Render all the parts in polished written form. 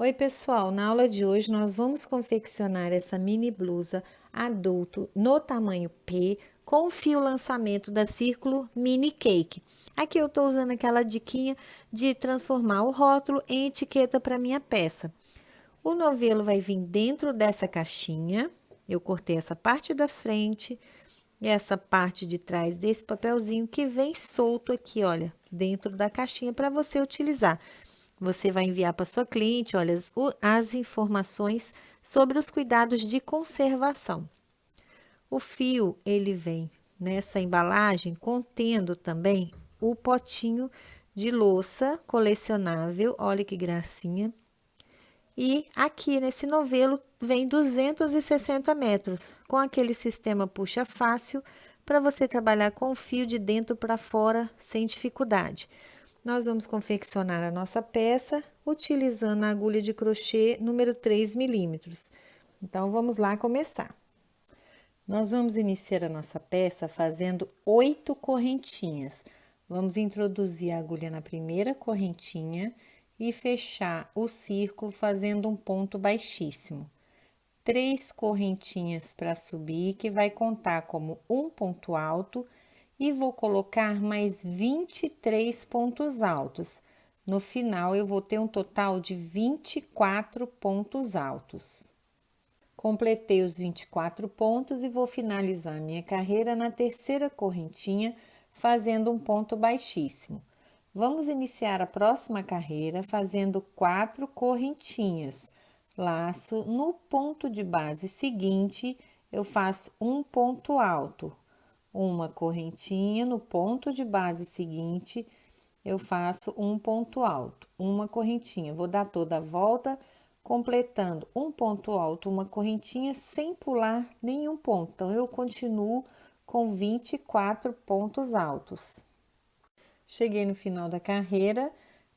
Oi, pessoal! Na aula de hoje nós vamos confeccionar essa mini blusa adulto no tamanho P com o fio lançamento da Círculo Mini Cake. Aqui eu estou usando aquela diquinha de transformar o rótulo em etiqueta para minha peça. O novelo vai vir dentro dessa caixinha. Eu cortei essa parte da frente e essa parte de trás desse papelzinho que vem solto aqui, olha, dentro da caixinha para você utilizar. Você vai enviar para sua cliente, olha, as informações sobre os cuidados de conservação. O fio, ele vem nessa embalagem contendo também o potinho de louça colecionável, olha que gracinha. E aqui nesse novelo vem 260 metros, com aquele sistema puxa fácil para você trabalhar com o fio de dentro para fora sem dificuldade. Nós vamos confeccionar a nossa peça utilizando a agulha de crochê número 3 milímetros. Então, vamos lá começar. Nós vamos iniciar a nossa peça fazendo 8 correntinhas. Vamos introduzir a agulha na primeira correntinha e fechar o círculo fazendo um ponto baixíssimo. 3 correntinhas para subir, que vai contar como um ponto alto, e vou colocar mais 23 pontos altos. No final, eu vou ter um total de 24 pontos altos. Completei os 24 pontos e vou finalizar minha carreira na terceira correntinha, fazendo um ponto baixíssimo. Vamos iniciar a próxima carreira fazendo 4 correntinhas. Laço no ponto de base seguinte, eu faço um ponto alto. Uma correntinha no ponto de base seguinte, eu faço um ponto alto, uma correntinha. Vou dar toda a volta, completando um ponto alto, uma correntinha, sem pular nenhum ponto. Então, eu continuo com 24 pontos altos. Cheguei no final da carreira,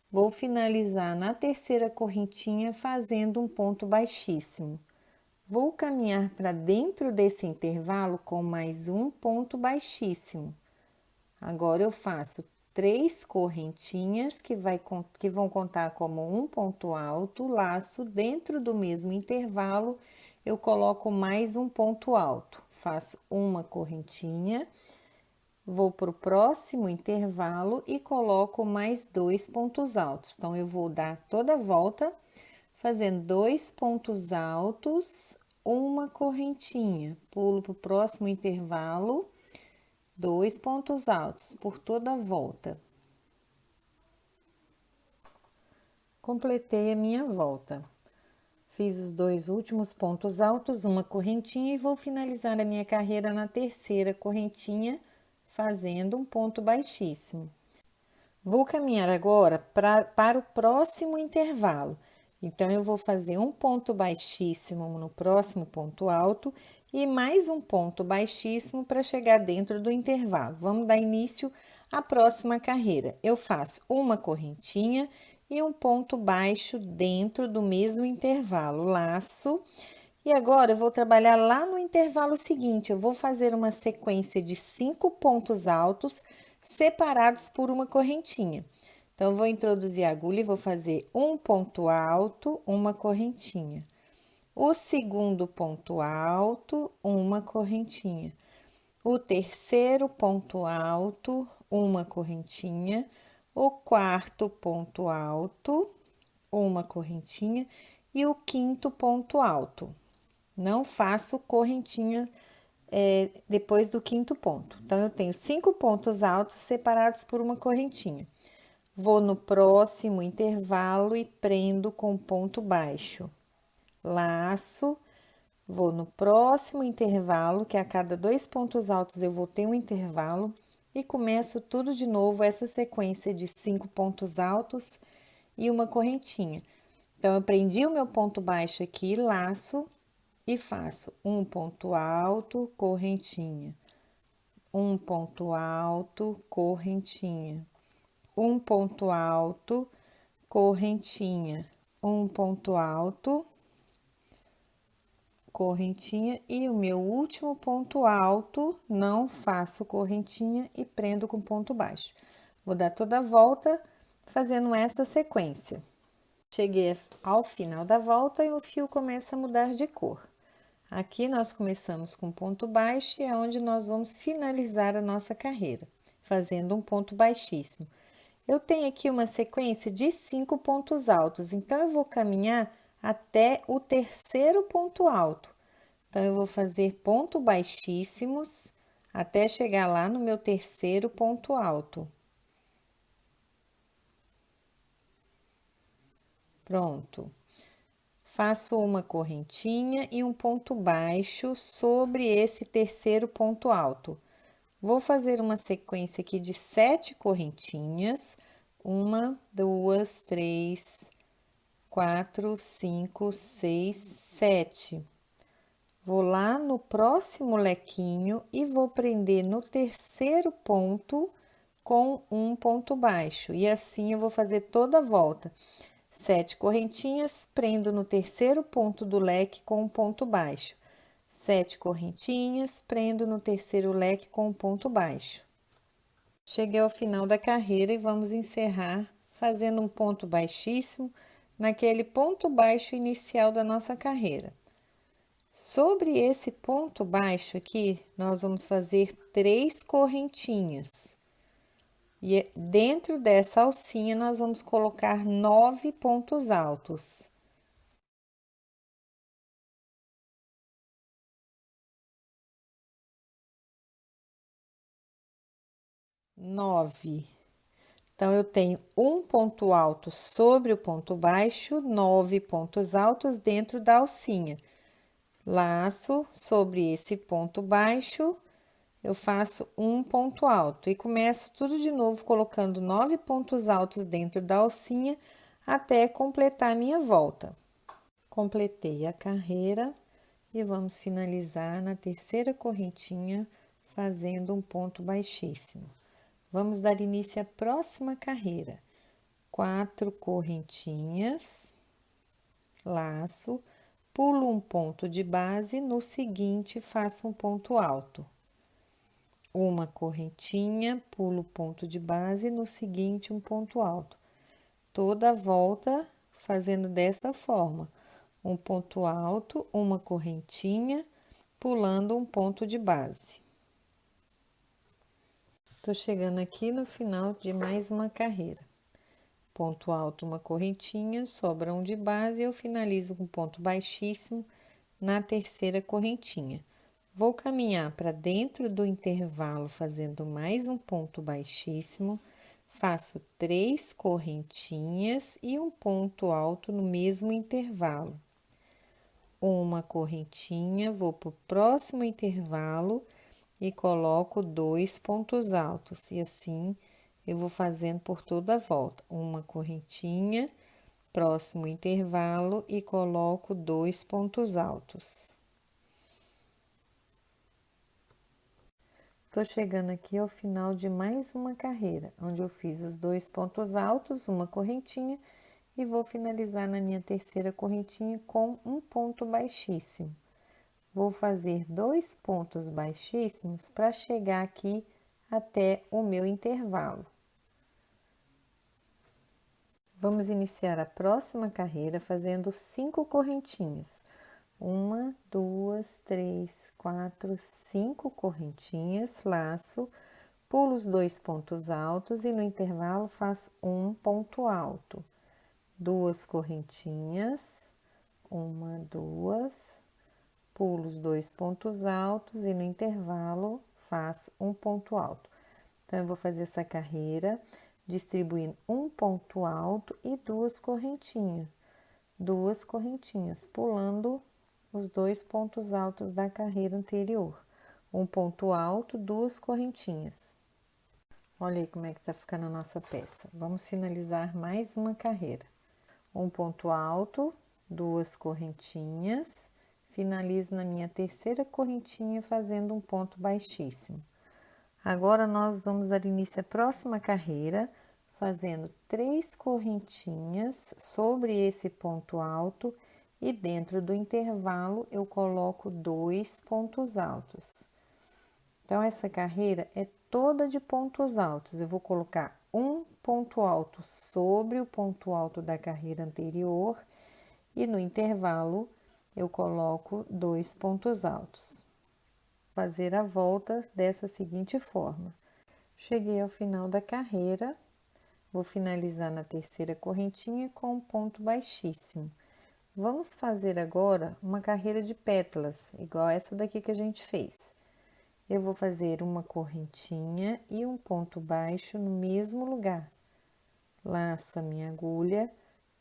vou finalizar na terceira correntinha fazendo um ponto baixíssimo. Vou caminhar para dentro desse intervalo com mais um ponto baixíssimo. Agora, eu faço 3 correntinhas que vão contar como um ponto alto, laço dentro do mesmo intervalo, eu coloco mais um ponto alto. Faço uma correntinha, vou para o próximo intervalo e coloco mais 2 pontos altos. Então, eu vou dar toda a volta, fazendo 2 pontos altos, uma correntinha, pulo para o próximo intervalo, 2 pontos altos por toda a volta. Completei a minha volta. Fiz os 2 últimos pontos altos, uma correntinha, e vou finalizar a minha carreira na terceira correntinha, fazendo um ponto baixíssimo. Vou caminhar agora para o próximo intervalo. Então, eu vou fazer um ponto baixíssimo no próximo ponto alto e mais um ponto baixíssimo para chegar dentro do intervalo. Vamos dar início à próxima carreira. Eu faço uma correntinha e um ponto baixo dentro do mesmo intervalo, laço. E agora, eu vou trabalhar lá no intervalo seguinte. Eu vou fazer uma sequência de 5 pontos altos separados por uma correntinha. Então, eu vou introduzir a agulha e vou fazer um ponto alto, uma correntinha. O segundo ponto alto, uma correntinha. O terceiro ponto alto, uma correntinha. O quarto ponto alto, uma correntinha. E o quinto ponto alto. Não faço correntinha depois do quinto ponto. Então, eu tenho 5 pontos altos separados por uma correntinha. Vou no próximo intervalo e prendo com ponto baixo. Laço, vou no próximo intervalo, que a cada 2 pontos altos eu vou ter um intervalo, e começo tudo de novo, essa sequência de 5 pontos altos e uma correntinha. Então, eu prendi o meu ponto baixo aqui, laço, e faço um ponto alto, correntinha, um ponto alto, correntinha, um ponto alto, correntinha, um ponto alto, correntinha, e o meu último ponto alto, não faço correntinha e prendo com ponto baixo. Vou dar toda a volta fazendo essa sequência. Cheguei ao final da volta e o fio começa a mudar de cor. Aqui nós começamos com ponto baixo e é onde nós vamos finalizar a nossa carreira, fazendo um ponto baixíssimo. Eu tenho aqui uma sequência de 5 pontos altos, então eu vou caminhar até o terceiro ponto alto. Então, eu vou fazer ponto baixíssimos até chegar lá no meu terceiro ponto alto. Pronto. Faço uma correntinha e um ponto baixo sobre esse terceiro ponto alto. Vou fazer uma sequência aqui de 7 correntinhas. 1, 2, 3, 4, 5, 6, 7. Vou lá no próximo lequinho e vou prender no terceiro ponto com um ponto baixo. E assim eu vou fazer toda a volta. 7 correntinhas, prendo no terceiro ponto do leque com um ponto baixo. 7 correntinhas, prendo no terceiro leque com um ponto baixo. Cheguei ao final da carreira e vamos encerrar fazendo um ponto baixíssimo naquele ponto baixo inicial da nossa carreira. Sobre esse ponto baixo aqui, nós vamos fazer 3 correntinhas. E dentro dessa alcinha, nós vamos colocar 9 pontos altos. Nove. Então, eu tenho um ponto alto sobre o ponto baixo, 9 pontos altos dentro da alcinha. Laço sobre esse ponto baixo, eu faço um ponto alto e começo tudo de novo colocando 9 pontos altos dentro da alcinha até completar a minha volta. Completei a carreira e vamos finalizar na terceira correntinha fazendo um ponto baixíssimo. Vamos dar início à próxima carreira. 4 correntinhas, laço, pulo um ponto de base, no seguinte faço um ponto alto. Uma correntinha, pulo o ponto de base, no seguinte um ponto alto. Toda a volta fazendo dessa forma: um ponto alto, uma correntinha, pulando um ponto de base. Tô chegando aqui no final de mais uma carreira. Ponto alto, uma correntinha, sobra um de base, eu finalizo com ponto baixíssimo na terceira correntinha. Vou caminhar para dentro do intervalo fazendo mais um ponto baixíssimo, faço 3 correntinhas e um ponto alto no mesmo intervalo. Uma correntinha, vou para o próximo intervalo e coloco 2 pontos altos, e assim eu vou fazendo por toda a volta. Uma correntinha, próximo intervalo e coloco 2 pontos altos. Tô chegando aqui ao final de mais uma carreira, onde eu fiz os 2 pontos altos, uma correntinha, e vou finalizar na minha terceira correntinha com um ponto baixíssimo. Vou fazer 2 pontos baixíssimos para chegar aqui até o meu intervalo. Vamos iniciar a próxima carreira fazendo 5 correntinhas. 1, 2, 3, 4, 5 correntinhas, laço, pulo os 2 pontos altos e no intervalo faço um ponto alto. 2 correntinhas, 1, 2, pulo os 2 pontos altos e no intervalo faço um ponto alto. Então, eu vou fazer essa carreira distribuindo um ponto alto e 2 correntinhas. 2 correntinhas, pulando os 2 pontos altos da carreira anterior. Um ponto alto, 2 correntinhas. Olha aí como é que tá ficando a nossa peça. Vamos finalizar mais uma carreira. Um ponto alto, 2 correntinhas, finalizo na minha terceira correntinha fazendo um ponto baixíssimo. Agora, nós vamos dar início à próxima carreira, fazendo 3 correntinhas sobre esse ponto alto e dentro do intervalo eu coloco 2 pontos altos. Então, essa carreira é toda de pontos altos. Eu vou colocar um ponto alto sobre o ponto alto da carreira anterior e no intervalo eu coloco 2 pontos altos. Fazer a volta dessa seguinte forma. Cheguei ao final da carreira, vou finalizar na terceira correntinha com um ponto baixíssimo. Vamos fazer agora uma carreira de pétalas, igual essa daqui que a gente fez. Eu vou fazer uma correntinha e um ponto baixo no mesmo lugar. Laço a minha agulha,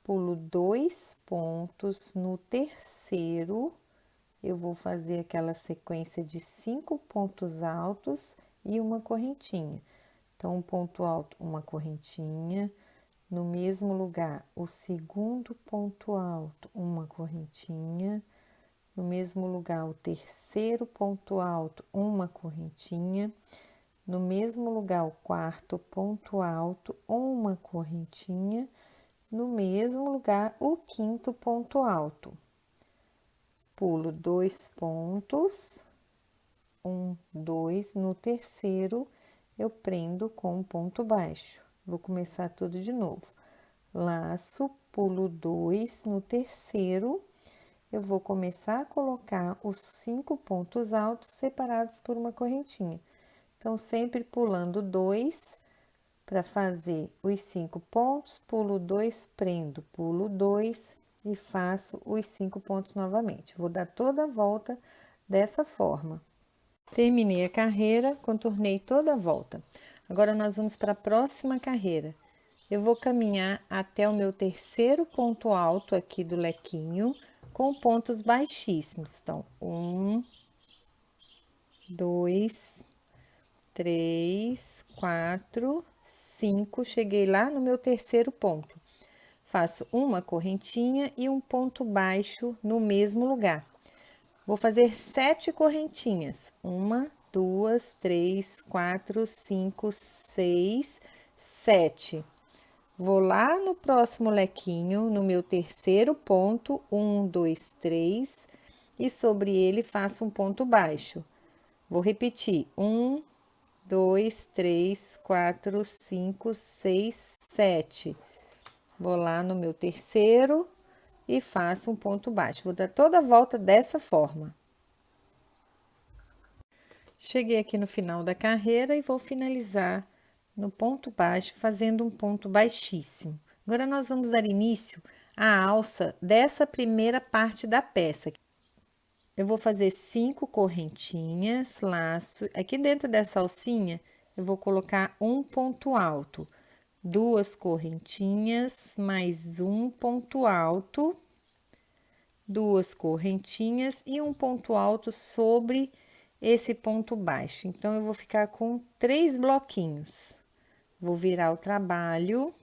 pulo 2 pontos, no terceiro eu vou fazer aquela sequência de 5 pontos altos e uma correntinha. Então, um ponto alto, uma correntinha, no mesmo lugar, o segundo ponto alto, uma correntinha, no mesmo lugar, o terceiro ponto alto, uma correntinha, no mesmo lugar, o quarto ponto alto, uma correntinha, no mesmo lugar, o quinto ponto alto. Pulo 2 pontos, 1, 2, no terceiro, eu prendo com um ponto baixo. Vou começar tudo de novo. Laço, pulo 2, no terceiro, eu vou começar a colocar os 5 pontos altos separados por uma correntinha. Então, sempre pulando 2 para fazer os 5 pontos, pulo 2, prendo, pulo 2 e faço os 5 pontos novamente. Vou dar toda a volta dessa forma. Terminei a carreira, contornei toda a volta. Agora, nós vamos para a próxima carreira. Eu vou caminhar até o meu terceiro ponto alto aqui do lequinho, com pontos baixíssimos. Então, 1, 2, 3, 4, 5. Cheguei lá no meu terceiro ponto. Faço uma correntinha e um ponto baixo no mesmo lugar. Vou fazer 7 correntinhas. 1, 2, 3, 4, 5, 6, 7. Vou lá no próximo lequinho, no meu terceiro ponto, 1, 2, 3, e sobre ele faço um ponto baixo. Vou repetir, 1, 2, 3, 4, 5, 6, 7. Vou lá no meu terceiro e faço um ponto baixo. Vou dar toda a volta dessa forma. Cheguei aqui no final da carreira e vou finalizar no ponto baixo, fazendo um ponto baixíssimo. Agora, nós vamos dar início à alça dessa primeira parte da peça. Eu vou fazer 5 correntinhas, laço. Aqui dentro dessa alcinha, eu vou colocar um ponto alto. 2 correntinhas, mais um ponto alto. 2 correntinhas e um ponto alto sobre esse ponto baixo. Então, eu vou ficar com 3 bloquinhos. Vou virar o trabalho,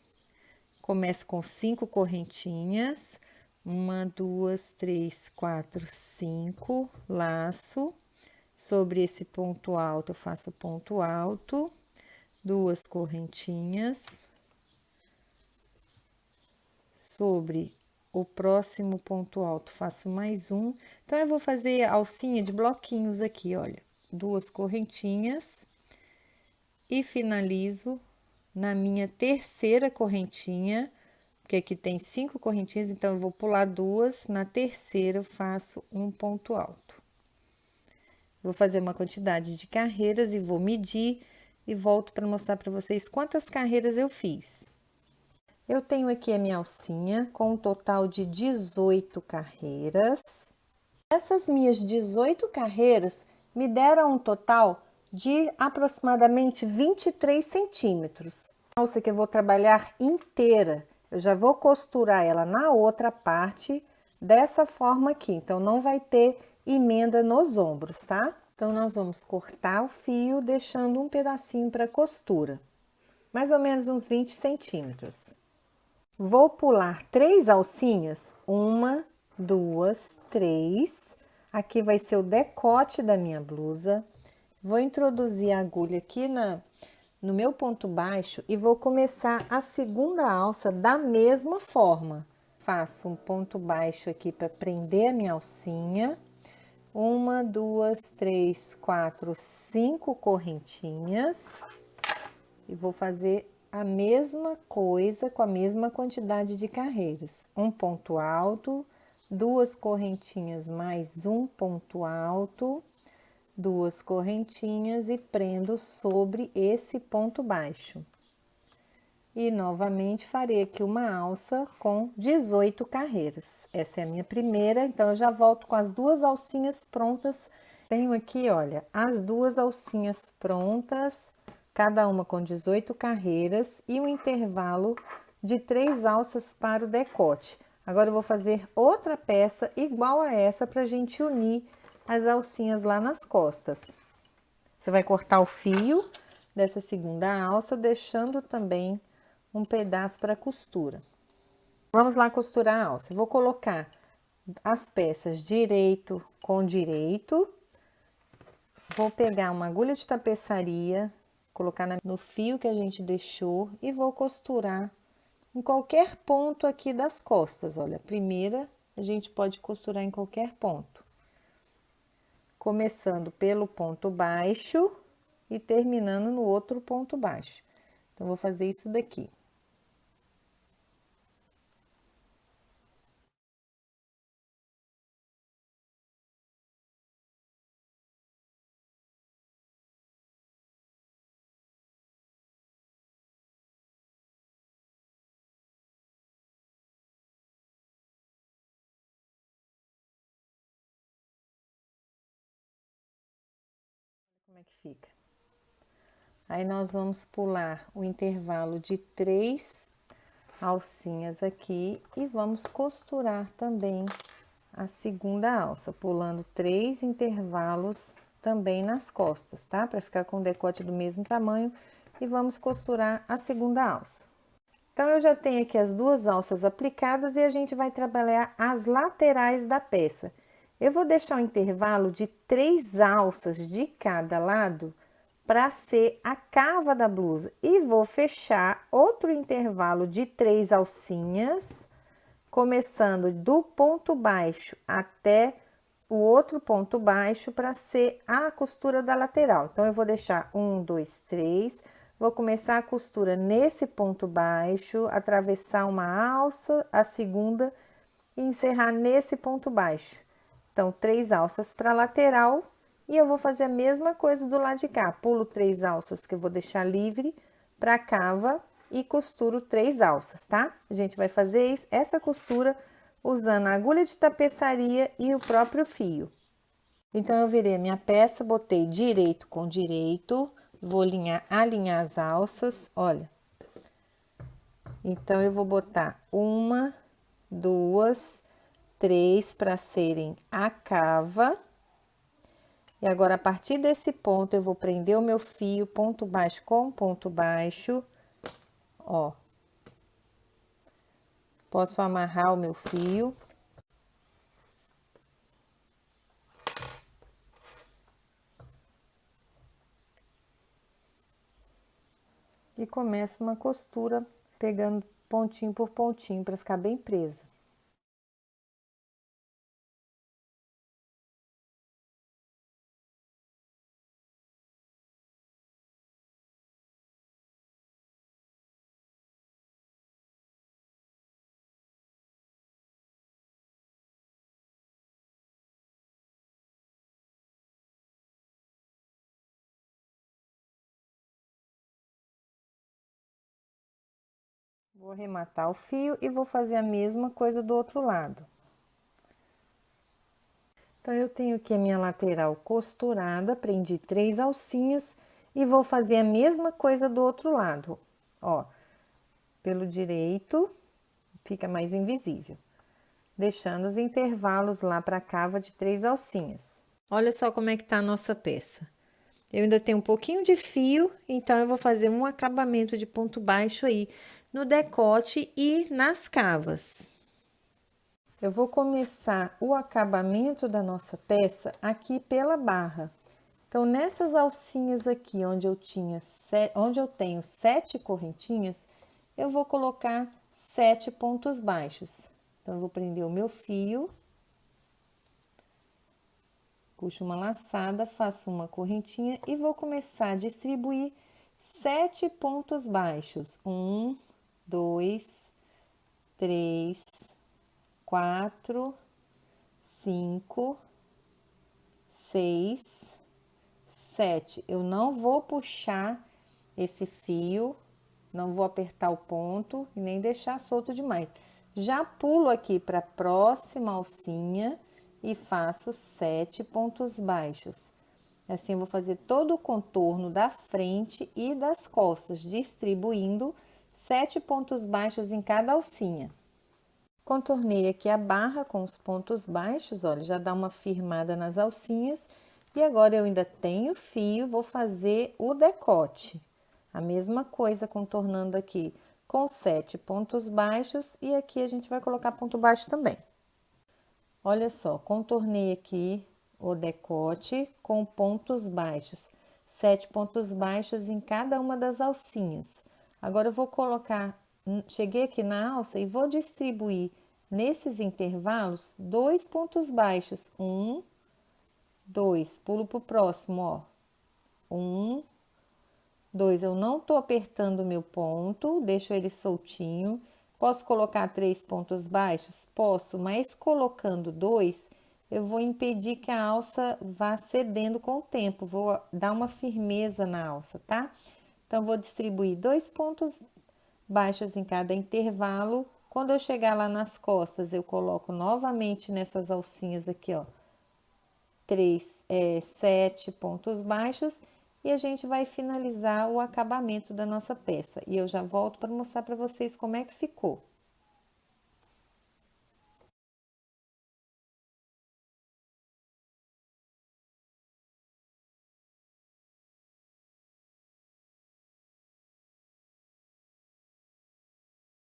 começo com 5 correntinhas, 1, 2, 3, 4, 5, laço, sobre esse ponto alto eu faço ponto alto, 2 correntinhas, sobre o próximo ponto alto faço mais um. Então, eu vou fazer alcinha de bloquinhos aqui, olha, 2 correntinhas e finalizo na minha terceira correntinha, porque aqui tem 5 correntinhas, então eu vou pular 2, na terceira eu faço um ponto alto. Vou fazer uma quantidade de carreiras e vou medir e volto para mostrar para vocês quantas carreiras eu fiz. Eu tenho aqui a minha alcinha com um total de 18 carreiras. Essas minhas 18 carreiras me deram um total de aproximadamente 23 centímetros. A alça que eu vou trabalhar inteira, eu já vou costurar ela na outra parte dessa forma aqui, então não vai ter emenda nos ombros, tá? Então, nós vamos cortar o fio, deixando um pedacinho para costura, mais ou menos uns 20 centímetros. Vou pular 3 alcinhas, 1, 2, 3. Aqui vai ser o decote da minha blusa. Vou introduzir a agulha aqui no meu ponto baixo e vou começar a segunda alça da mesma forma. Faço um ponto baixo aqui para prender a minha alcinha, uma, duas, três, quatro, 5 correntinhas. E vou fazer a mesma coisa com a mesma quantidade de carreiras. Um ponto alto, 2 correntinhas mais um ponto alto, 2 correntinhas e prendo sobre esse ponto baixo. E novamente farei aqui uma alça com 18 carreiras. Essa é a minha primeira, então eu já volto com as 2 alcinhas prontas. Tenho aqui, olha, as 2 alcinhas prontas, cada uma com 18 carreiras e um intervalo de 3 alças para o decote. Agora eu vou fazer outra peça igual a essa para a gente unir as alcinhas lá nas costas. Você vai cortar o fio dessa segunda alça, deixando também um pedaço para costura. Vamos lá costurar a alça. Eu vou colocar as peças direito com direito. Vou pegar uma agulha de tapeçaria, colocar no fio que a gente deixou e vou costurar em qualquer ponto aqui das costas. Olha, a primeira a gente pode costurar em qualquer ponto. Começando pelo ponto baixo e terminando no outro ponto baixo. Então, vou fazer isso daqui. Como é que fica? Aí, nós vamos pular o intervalo de 3 alcinhas aqui e vamos costurar também a segunda alça, pulando 3 intervalos também nas costas, tá? Para ficar com o decote do mesmo tamanho e vamos costurar a segunda alça. Então, eu já tenho aqui as 2 alças aplicadas e a gente vai trabalhar as laterais da peça. Eu vou deixar um intervalo de 3 alças de cada lado para ser a cava da blusa e vou fechar outro intervalo de 3 alcinhas, começando do ponto baixo até o outro ponto baixo para ser a costura da lateral. Então, eu vou deixar 1, 2, 3, vou começar a costura nesse ponto baixo, atravessar uma alça, a segunda e encerrar nesse ponto baixo. Então, 3 alças para lateral e eu vou fazer a mesma coisa do lado de cá. Pulo 3 alças que eu vou deixar livre para cava e costuro 3 alças, tá? A gente vai fazer essa costura usando a agulha de tapeçaria e o próprio fio. Então, eu virei a minha peça, botei direito com direito, vou alinhar as alças, olha. Então, eu vou botar 1, 2, 3 para serem a cava. E agora, a partir desse ponto, eu vou prender o meu fio, ponto baixo com ponto baixo, ó. Posso amarrar o meu fio. E começo uma costura, pegando pontinho por pontinho, para ficar bem presa. Vou arrematar o fio e vou fazer a mesma coisa do outro lado. Então, eu tenho aqui a minha lateral costurada, prendi 3 alcinhas e vou fazer a mesma coisa do outro lado, ó. Pelo direito, fica mais invisível, deixando os intervalos lá para a cava de 3 alcinhas. Olha só como é que tá a nossa peça. Eu ainda tenho um pouquinho de fio, então eu vou fazer um acabamento de ponto baixo aí no decote e nas cavas. Eu vou começar o acabamento da nossa peça aqui pela barra. Então, nessas alcinhas aqui, onde eu tenho 7 correntinhas, eu vou colocar 7 pontos baixos. Então, eu vou prender o meu fio. Puxo uma laçada, faço uma correntinha e vou começar a distribuir 7 pontos baixos. 1, 2, 3, 4, 5, 6, 7. Eu não vou puxar esse fio, não vou apertar o ponto e nem deixar solto demais. Já pulo aqui para a próxima alcinha e faço 7 pontos baixos. Assim, eu vou fazer todo o contorno da frente e das costas, distribuindo 7 pontos baixos em cada alcinha. Contornei aqui a barra com os pontos baixos, olha, já dá uma firmada nas alcinhas. E agora eu ainda tenho fio, vou fazer o decote. A mesma coisa contornando aqui com 7 pontos baixos e aqui a gente vai colocar ponto baixo também. Olha só, contornei aqui o decote com pontos baixos, 7 pontos baixos em cada uma das alcinhas. Agora eu vou colocar, cheguei aqui na alça e vou distribuir nesses intervalos 2 pontos baixos, 1, 2, pulo pro próximo, ó, 1, 2, eu não tô apertando o meu ponto, deixo ele soltinho. Posso colocar 3 pontos baixos? Posso, mas colocando 2, eu vou impedir que a alça vá cedendo com o tempo, vou dar uma firmeza na alça, tá? Então, vou distribuir 2 pontos baixos em cada intervalo. Quando eu chegar lá nas costas, eu coloco novamente nessas alcinhas aqui, ó, 7 pontos baixos e a gente vai finalizar o acabamento da nossa peça. E eu já volto para mostrar para vocês como é que ficou.